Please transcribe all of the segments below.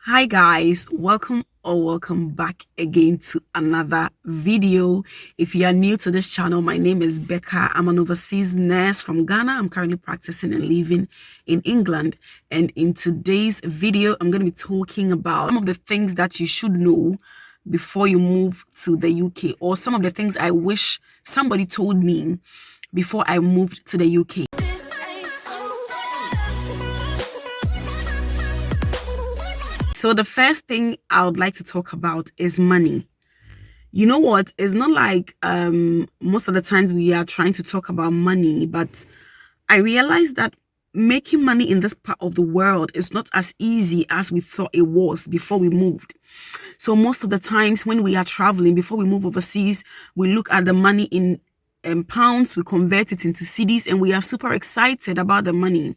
Hi guys, welcome back again to another video. If you are new to this channel, my name is Becca. I'm an overseas nurse from Ghana. I'm currently practicing and living in England. And in today's video, I'm going to be talking about some of the things that you should know before you move to the UK, or some of the things I wish somebody told me before I moved to the UK. So the first thing I would like to talk about is money. You know what? It's not like most of the times we are trying to talk about money, but I realized that making money in this part of the world is not as easy as we thought it was before we moved. So most of the times when we are traveling, before we move overseas, we look at the money in pounds, we convert it into cedis, and we are super excited about the money.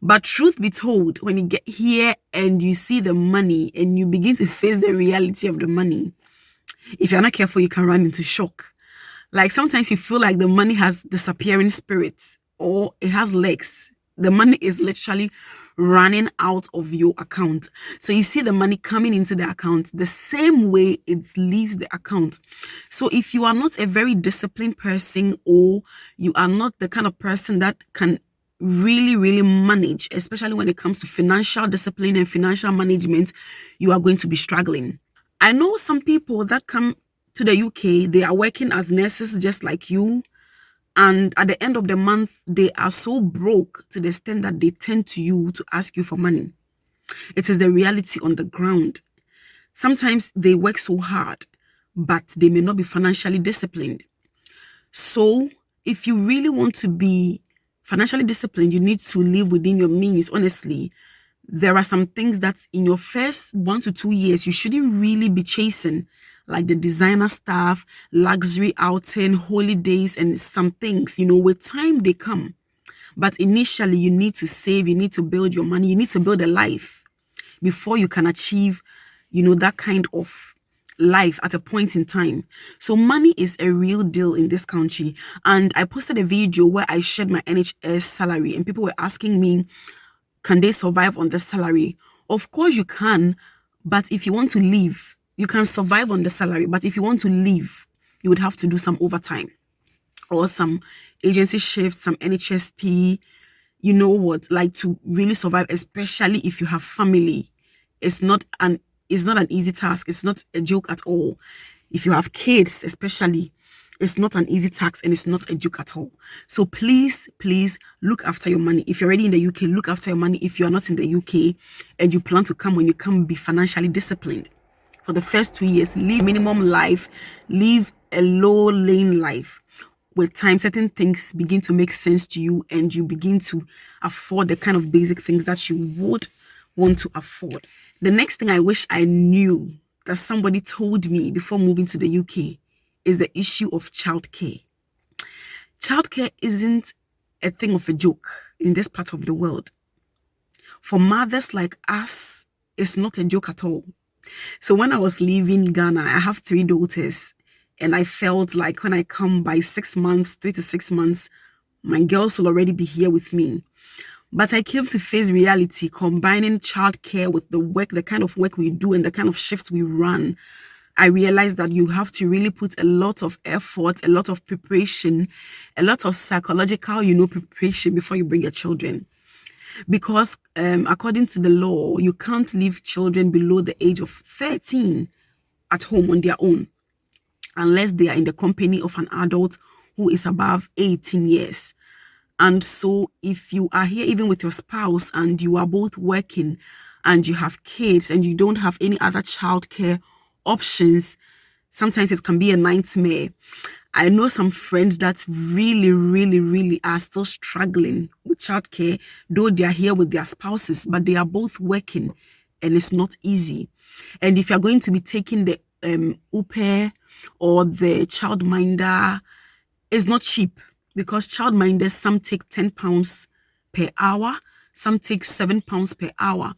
But truth be told, when you get here and you see the money and you begin to face the reality of the money, if you're not careful, you can run into shock. Like sometimes you feel like the money has disappearing spirits or it has legs. The money is literally running out of your account. So you see the money coming into the account the same way it leaves the account. So if you are not a very disciplined person, or you are not the kind of person that can really manage, especially when it comes to financial discipline and financial management, you are going to be struggling. I know some people that come to the UK, they are working as nurses just like you, and at the end of the month they are so broke to the extent that they turn to you to ask you for money. It is the reality on the ground. Sometimes they work so hard, but they may not be financially disciplined. So if you really want to be financially disciplined, you need to live within your means. Honestly, there are some things that in your first 1 to 2 years, you shouldn't really be chasing, like the designer stuff, luxury outing, holidays, and some things, with time they come. But initially, you need to save, you need to build your money, you need to build a life before you can achieve, that kind of life at a point in time. So money is a real deal in this country. And I posted a video where I shared my NHS salary and people were asking me, can they survive on the salary? Of course you can, but if you want to leave, you can survive on the salary. But if you want to leave, you would have to do some overtime or some agency shifts, some NHSP, like to really survive, especially if you have family. It's not an easy task. It's not a joke at all. If you have kids, especially, it's not an easy task and it's not a joke at all. So please look after your money. If you're already in the UK, look after your money. If you're not in the UK and you plan to come, when you come, be financially disciplined. For the first 2 years, live minimum life, live a low lane life. With time, certain things begin to make sense to you and you begin to afford the kind of basic things that you would want to afford. The next thing I wish I knew that somebody told me before moving to the UK is the issue of childcare. Childcare isn't a thing of a joke in this part of the world. For mothers like us, it's not a joke at all. So when I was leaving Ghana, I have 3 daughters, and I felt like when I come by 6 months, 3 to 6 months, my girls will already be here with me. But I came to face reality, combining childcare with the work, the kind of work we do and the kind of shifts we run. I realized that you have to really put a lot of effort, a lot of preparation, a lot of psychological, preparation before you bring your children. Because according to the law, you can't leave children below the age of 13 at home on their own, unless they are in the company of an adult who is above 18 years. And so if you are here even with your spouse and you are both working and you have kids and you don't have any other childcare options, sometimes it can be a nightmare. I know some friends that really are still struggling with childcare, though they are here with their spouses, but they are both working and it's not easy. And if you're going to be taking the au pair or the childminder, it's not cheap. Because childminders, some take £10 per hour, some take £7 per hour.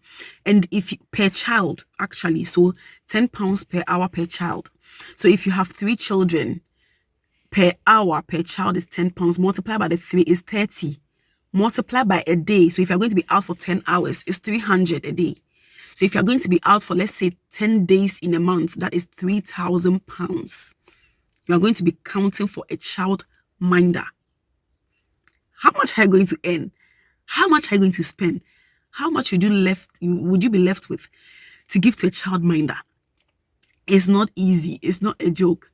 And per child, actually, so £10 per hour per child. So if you have 3 children, per hour per child is £10. Multiplied by the 3 is 30. Multiplied by a day. So if you're going to be out for 10 hours, it's 300 a day. So if you're going to be out for, let's say, 10 days in a month, that is £3,000. You are going to be counting for a child minder. How much are you going to earn? How much are you going to spend? How much would you be left with to give to a child minder? It's not easy. It's not a joke.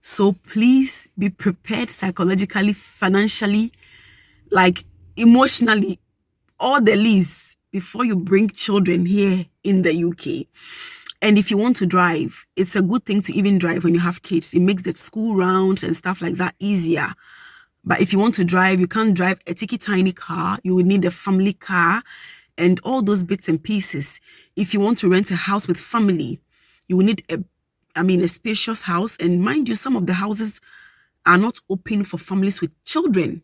So please be prepared psychologically, financially, like emotionally, all the least before you bring children here in the UK. And if you want to drive, it's a good thing to even drive when you have kids. It makes the school rounds and stuff like that easier. But if you want to drive, you can't drive a tiny car. You will need a family car and all those bits and pieces. If you want to rent a house with family, you will need a spacious house. And mind you, some of the houses are not open for families with children.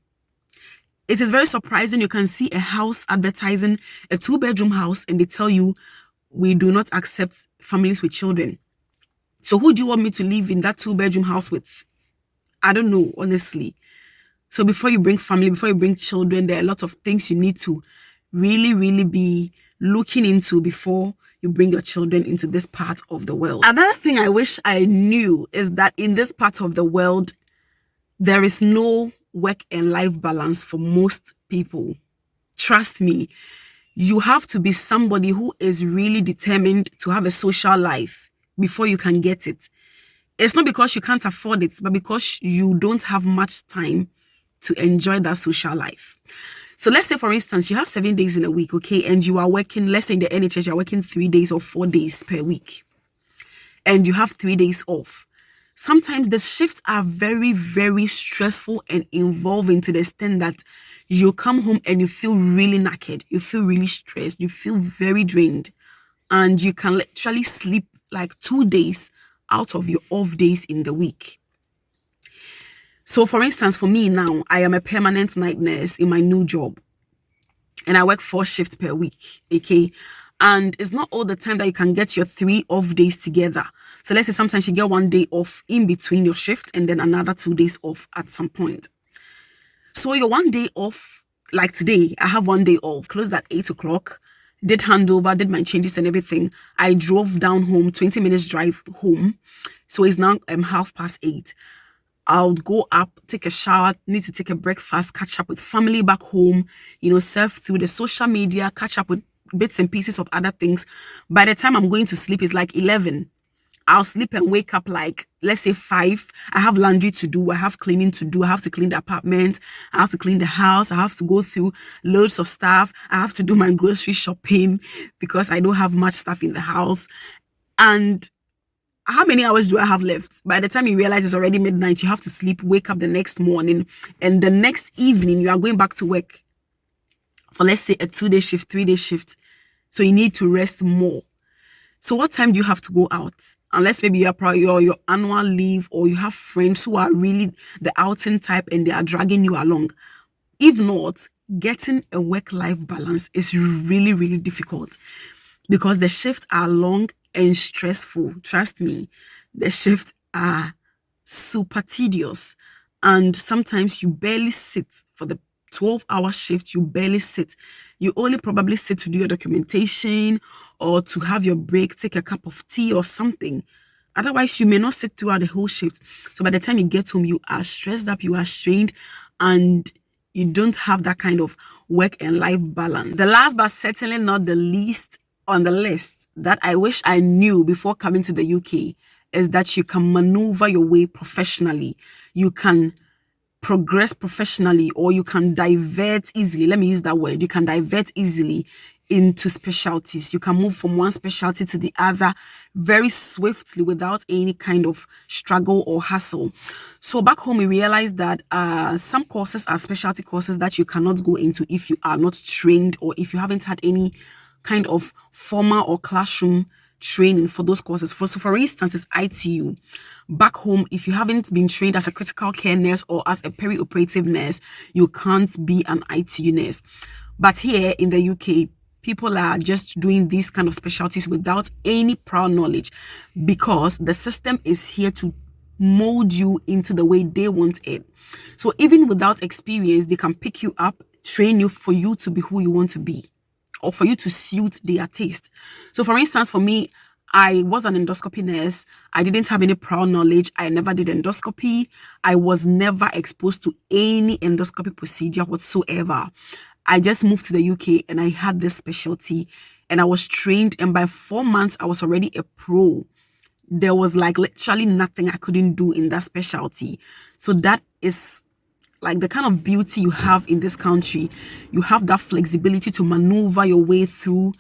It is very surprising. You can see a house advertising a 2-bedroom house and they tell you, we do not accept families with children. So who do you want me to live in that 2-bedroom house with? I don't know, honestly. So before you bring family, before you bring children, there are a lot of things you need to really, really be looking into before you bring your children into this part of the world. Another thing I wish I knew is that in this part of the world, there is no work and life balance for most people. Trust me, you have to be somebody who is really determined to have a social life before you can get it. It's not because you can't afford it, but because you don't have much time to enjoy that social life. So let's say, for instance, you have 7 days in a week, okay, and you are working, let's say in the NHS, you're working 3 days or 4 days per week, and you have 3 days off. Sometimes the shifts are very, very stressful and involving to the extent that you come home and you feel really knackered, you feel really stressed, you feel very drained, and you can literally sleep like 2 days out of your off days in the week. So for instance, for me now, I am a permanent night nurse in my new job and I work 4 shifts per week, okay? And it's not all the time that you can get your 3 off days together. So let's say sometimes you get 1 day off in between your shift and then another 2 days off at some point. So your 1 day off, like today, I have 1 day off, closed at 8 o'clock, did handover, did my changes and everything. I drove down home, 20 minutes drive home. So it's now 8:30. I'll go up, take a shower, need to take a breakfast, catch up with family back home, surf through the social media, catch up with bits and pieces of other things. By the time I'm going to sleep, it's like 11. I'll sleep and wake up like, let's say 5. I have laundry to do. I have cleaning to do. I have to clean the apartment. I have to clean the house. I have to go through loads of stuff. I have to do my grocery shopping because I don't have much stuff in the house. And how many hours do I have left? By the time you realize it's already midnight, you have to sleep, wake up the next morning, and the next evening you are going back to work for, let's say, a 2-day shift, 3-day shift. So you need to rest more. So what time do you have to go out? Unless maybe you're your annual leave or you have friends who are really the outing type and they are dragging you along. If not, getting a work-life balance is really, really difficult because the shifts are long and stressful. Trust me, the shifts are super tedious and sometimes you barely sit for the 12-hour shift. You barely sit. You only probably sit to do your documentation or to have your break, take a cup of tea or something. Otherwise, you may not sit throughout the whole shift. So by the time you get home, you are stressed up, you are strained, and you don't have that kind of work and life balance. The last but certainly not the least on the list that I wish I knew before coming to the UK is that you can maneuver your way professionally. You can progress professionally, or you can divert easily. Let me use that word. You can divert easily into specialties. You can move from one specialty to the other very swiftly without any kind of struggle or hassle. So back home, we realized that some courses are specialty courses that you cannot go into if you are not trained or if you haven't had any kind of formal or classroom training for those courses. So for instance, it's ITU. Back home, if you haven't been trained as a critical care nurse or as a peri-operative nurse, you can't be an ITU nurse. But here in the UK, people are just doing these kind of specialties without any prior knowledge because the system is here to mold you into the way they want it. So even without experience, they can pick you up, train you for you to be who you want to be. or for you to suit their taste. So, for instance, for me, I was an endoscopy nurse. I didn't have any prior knowledge. I never did endoscopy. I was never exposed to any endoscopy procedure whatsoever. I just moved to the UK and I had this specialty and I was trained. And by 4 months, I was already a pro. There was like literally nothing I couldn't do in that specialty. So that is like the kind of beauty you have in this country. You have that flexibility to maneuver your way through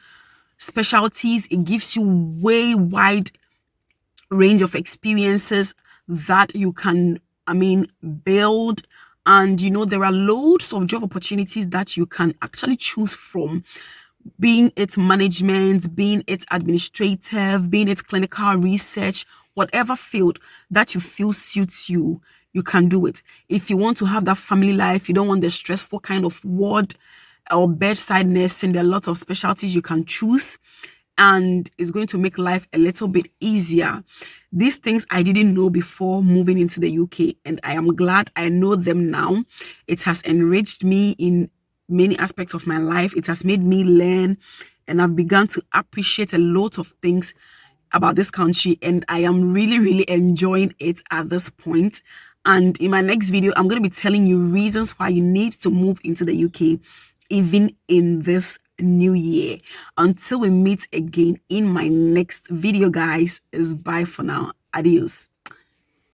specialties. It gives you way wide range of experiences that you can, build. And there are loads of job opportunities that you can actually choose from, being it management, being it administrative, being it clinical research, whatever field that you feel suits you, you can do it. If you want to have that family life, you don't want the stressful kind of ward or bedside nursing, there are lots of specialties you can choose, and it's going to make life a little bit easier. These things I didn't know before moving into the UK, and I am glad I know them now. It has enriched me in many aspects of my life. It has made me learn, and I've begun to appreciate a lot of things about this country, and I am really, really enjoying it at this point. And in my next video, I'm going to be telling you reasons why you need to move into the UK, even in this new year. Until we meet again in my next video, guys, is bye for now. Adios.